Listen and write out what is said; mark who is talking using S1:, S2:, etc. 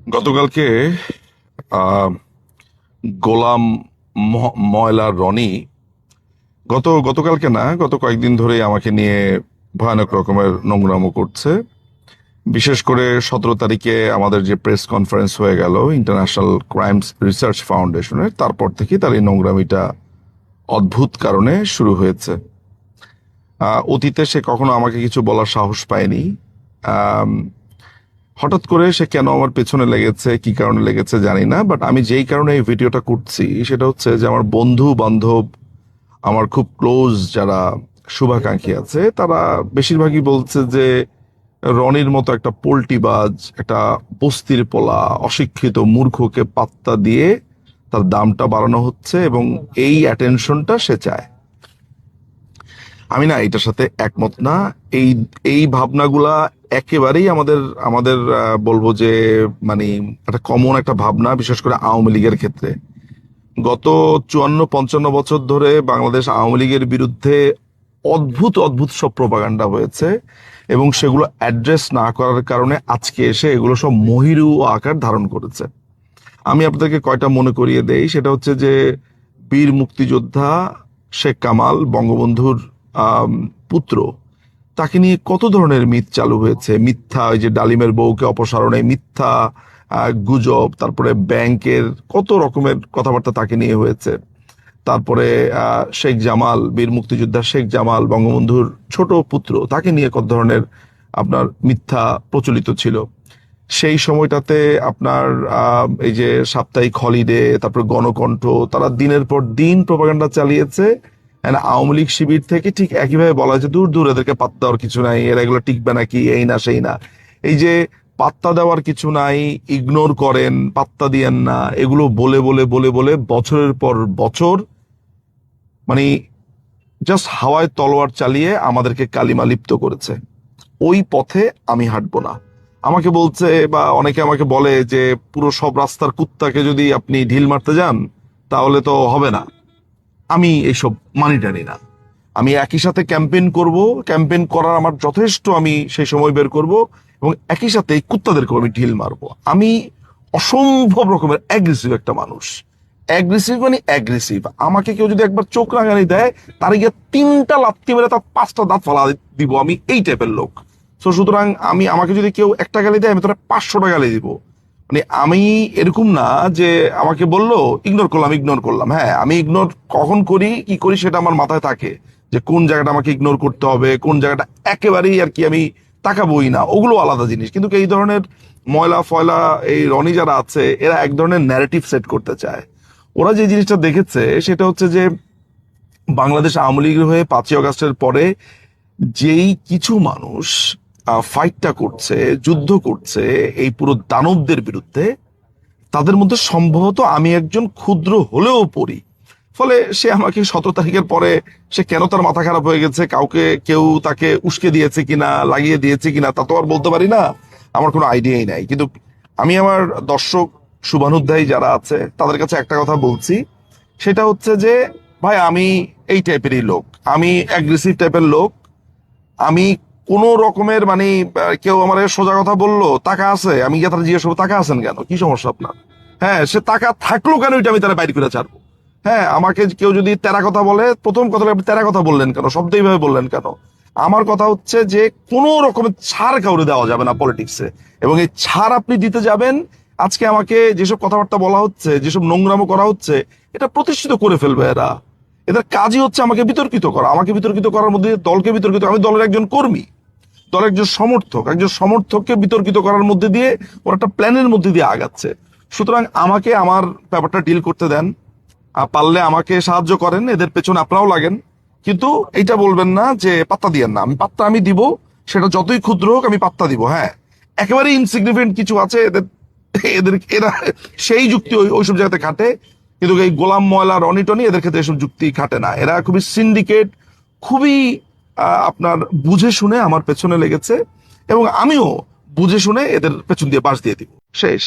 S1: গতকালকে আহ, গোলাম ময়লা রনি গতকালকে না, গত কয়েকদিন ধরে আমাকে নিয়ে ভয়ানক রকমের নোংরামো করছে। বিশেষ করে 17 তারিখে আমাদের যে প্রেস কনফারেন্স হয়ে গেল ইন্টারন্যাশনাল ক্রাইমস রিসার্চ ফাউন্ডেশনের, তারপর থেকে তার এই নোংরামিটা অদ্ভুত কারণে শুরু হয়েছে। অতীতে সে কখনো আমাকে কিছু বলার সাহস পায়নি। আম, হঠাৎ করে সে কেন আমার পেছনে লেগেছে, কি কারণে লেগেছে জানি না, বাট আমি যেই কারণে এই ভিডিওটা করছি সেটা হচ্ছে যে আমার বন্ধু বান্ধব, আমার খুব ক্লোজ যারা শুভাকাঙ্ক্ষী আছে, তারা বেশিরভাগই বলছে যে রনির মতো একটা পোল্টিবাজ, একটা বস্তির পোলা, অশিক্ষিত মূর্খকে পাত্তা দিয়ে তার দামটা বাড়ানো হচ্ছে এবং এই অ্যাটেনশনটা সে চায়। আমি না এটার সাথে একমত না। এই এই ভাবনাগুলা একেবারেই আমাদের আমাদের বলবো যে মানে একটা কমন একটা ভাবনা, বিশেষ করে আওয়ামী লীগের ক্ষেত্রে। গত 54-55 বছর ধরে বাংলাদেশ আওয়ামী লীগের বিরুদ্ধে অদ্ভুত অদ্ভুত সব প্রপাগান্ডা হয়েছে এবং সেগুলো অ্যাড্রেস না করার কারণে আজকে এসে এগুলো সব মহিরু আকার ধারণ করেছে। আমি আপনাদেরকে কয়টা মনে করিয়ে দেই। সেটা হচ্ছে যে বীর মুক্তিযোদ্ধা শেখ কামাল, বঙ্গবন্ধুর আম, পুত্র, তাকে নিয়ে কত ধরনের মিথ চালু হয়েছে। মিথ্যা ওই যে ডালিমের বউকে অপসারণে মিথ্যা গুজব, তারপরে ব্যাংকের কত রকমের কথাবার্তা তাকে নিয়ে হয়েছে। তারপরে শেখ জামাল, বীর মুক্তিযোদ্ধা শেখ জামাল, বঙ্গবন্ধুর ছোট পুত্র, তাকে নিয়ে কত ধরনের আপনার মিথ্যা প্রচলিত ছিল। সেই সময়টাতে আপনার এই যে সাপ্তাহিক হলিডে, তারপর গণকণ্ঠ, তারা দিনের পর দিন প্রপাগান্ডা চালিয়েছে। And আওয়ামী লীগ শিবির থেকে ঠিক একইভাবে বলা হয়েছে দূর দূর, এদেরকে পাত্তা দেওয়ার কিছু নাই, এরা এগুলো টিকবে নাকি, এই না সেই না। এই যে পাত্তা দেওয়ার কিছু নাই, ইগনোর করেন, পাত্তা দিয়েন না, এগুলো বলে বলে বলে বলে বছরের পর বছর মানে জাস্ট হাওয়ায় তলোয়ার চালিয়ে আমাদেরকে কালিমা লিপ্ত করেছে। ওই পথে আমি হাঁটবো না। আমাকে বলছে বা অনেকে আমাকে বলে যে পুরো সব রাস্তার কুত্তাকে যদি আপনি ঢিল মারতে যান তাহলে তো হবে না। আমি এইসব মানি টানি না। আমি একই সাথে ক্যাম্পেইন করব, ক্যাম্পেইন করার আমার যথেষ্ট আমি সেই সময় বের করব, এবং একই সাথে এই কুত্তাদেরকেও আমি ঢিল মারবো। আমি অসম্ভব রকমের অ্যাগ্রেসিভ একটা মানুষ। অ্যাগ্রেসিভ মানে অ্যাগ্রেসিভ। আমাকে কেউ যদি একবার চোখ রাঙানি দেয়, তার গিয়ে 3টা লাত্তি মেরে তার 5টা দাঁত ফালা দিব, আমি এই টাইপের লোক। তো সুতরাং আমাকে যদি কেউ একটা গালি দেয়, আমি তারা 500টা গালি দিব। মানে আমি এরকম না যে আমাকে বললো ইগনোর করলাম ইগনোর করলাম। হ্যাঁ, আমি ইগনোর কখন করি কি করি সেটা আমার মাথায় থাকে, যে কোন জায়গাটা আমাকে ইগনোর করতে হবে, কোন জায়গাটা একেবারেই আর কি আমি তাকাবোই না, ওগুলো আলাদা জিনিস। কিন্তু এই ধরনের ময়লা ফয়লা এই রনি যারা আছে, এরা এক ধরনের ন্যারেটিভ সেট করতে চায়। ওরা যে জিনিসটা দেখেছে সেটা হচ্ছে যে বাংলাদেশ আওয়ামী লীগের হয়ে 5ই আগস্টের পরে যেই কিছু মানুষ ফাইটটা করছে, যুদ্ধ করছে এই পুরো দানবদের বিরুদ্ধে, তাদের মধ্যে সম্ভবত আমি একজন ক্ষুদ্র হলেও পড়ি। ফলে সে আমাকে 17 তারিখের পরে সে কেন তার মাথা খারাপ হয়ে গেছে, কেউ তাকে উস্কে দিয়েছে কিনা, লাগিয়ে দিয়েছে কিনা, তা তো আর বলতে পারি না, আমার কোনো আইডিয়াই নাই। কিন্তু আমি আমার দর্শক শুভানুধ্যায়ী যারা আছে তাদের কাছে একটা কথা বলছি, সেটা হচ্ছে যে ভাই আমি এই টাইপেরই লোক, আমি অ্যাগ্রেসিভ টাইপের লোক। আমি কোন রকমের মানে কেউ আমার সোজা কথা বললো টাকা আছে, আমি গিয়ে তারা জিজ্ঞেস করবো টাকা আছেন কেন, কি সমস্যা আপনার। হ্যাঁ, সে টাকা থাকলো কেন এটা আমি তারা বাইর করে ছাড়বো। হ্যাঁ, আমাকে কেউ যদি তেরা কথা বলে, প্রথম কথা হলো, আপনি তেরা কথা বললেন কেন, শব্দ এইভাবে বললেন কেন। আমার কথা হচ্ছে যে কোন রকমের ছাড় কাউরে দেওয়া যাবে না পলিটিক্সে, এবং এই ছাড় আপনি দিতে যাবেন। আজকে আমাকে যেসব কথাবার্তা বলা হচ্ছে, যেসব নোংরামো করা হচ্ছে, এটা প্রতিষ্ঠিত করে ফেলবে এরা। এদের কাজই হচ্ছে আমাকে বিতর্কিত করা, আমাকে বিতর্কিত করার মধ্যে দলকে বিতর্কিত। আমি দলের একজন কর্মী, দলের একজন সমর্থক, একজন সমর্থককে বিতর্কিত করার মধ্যে দিয়ে ওরা একটা প্ল্যানের মধ্যে দিয়ে আগাচ্ছে। সুতরাং আমাকে আমার ব্যাপারটা ডিল করতে দেন। পারলে আমাকে সাহায্য করেন, এদের পেছনে আপনারাও লাগেন, কিন্তু এইটা বলবেন না যে পাত্তা দিয়েন না। পাত্তা আমি দিব, সেটা যতই ক্ষুদ্র হোক আমি পাত্তা দিব। হ্যাঁ, একেবারে ইনসিগনিফিকেন্ট কিছু আছে এদের, এরা সেই যুক্তি ওইসব জায়গাতে খাটে, কিন্তু এই গোলাম ময়লা রনি টনি এদের ক্ষেত্রে এসব যুক্তি খাটে না। এরা খুবই সিন্ডিকেট, খুবই আপনার বুঝে শুনে আমার পেছনে লেগেছে, এবং আমিও বুঝে শুনে এদের পেছন দিয়ে বাঁশ দিয়ে দিব। শেষ।